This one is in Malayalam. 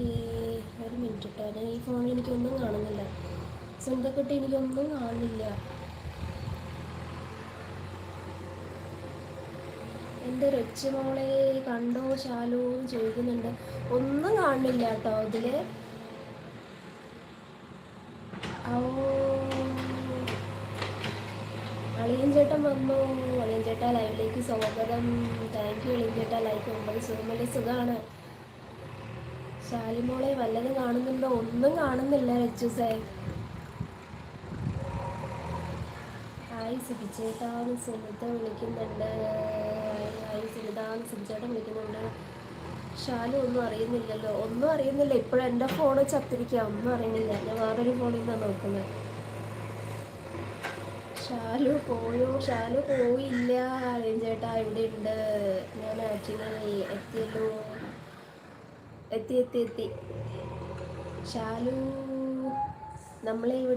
ഈ ഒരു മിനിറ്റ് കേട്ടോ, ഞാൻ ഈ ഫോണിൽ എനിക്കൊന്നും കാണുന്നില്ല. സ്വന്തക്കെട്ട് എനിക്കൊന്നും കാണുന്നില്ല. എൻ്റെ റിച്ചുമോളെ കണ്ടോ ശാലു ചോദിക്കുന്നുണ്ട്. ഒന്നും കാണുന്നില്ല കേട്ടോ ഇതിൽ. അളിയൻ ചേട്ടൻ വന്നു. അളിയൻ ചേട്ടാ ലൈവിലേക്ക് സ്വാഗതം. താങ്ക് യു അളിയൻ ചേട്ടാ. ലൈക്ക് 9 സുഖമല്ലേ? സുഖമാണ്. ശാലിമോളെ വല്ലതും കാണുന്നുണ്ടോ? ഒന്നും കാണുന്നില്ല രച്ചുസേ. ഹായ് സുബിച്ചേട്ടാന്ന് സുനിത വിളിക്കുന്നുണ്ട്. ഹായ് സുനിതാന്ന് സുബിച്ചേട്ടൻ വിളിക്കുന്നുണ്ട്. ഷാലു ഒന്നും അറിയുന്നില്ലല്ലോ. ഒന്നും അറിയുന്നില്ല. ഇപ്പോഴും എൻ്റെ ഫോണ് ചത്തിരിക്കുക. ഒന്നും അറിയുന്നില്ല. ഞാൻ വേറൊരു ഫോണിൽ നിന്നാണ് നോക്കുന്നത്. ഷാലു പോയോ? ഷാലു പോയില്ല. അളിയൻ ചേട്ടാ ഇവിടെ ഉണ്ട്. ഞാൻ ആക്ച്വലി എത്തിയല്ലോ. എത്തി. ഷാലു നമ്മളെ ഇവിടെ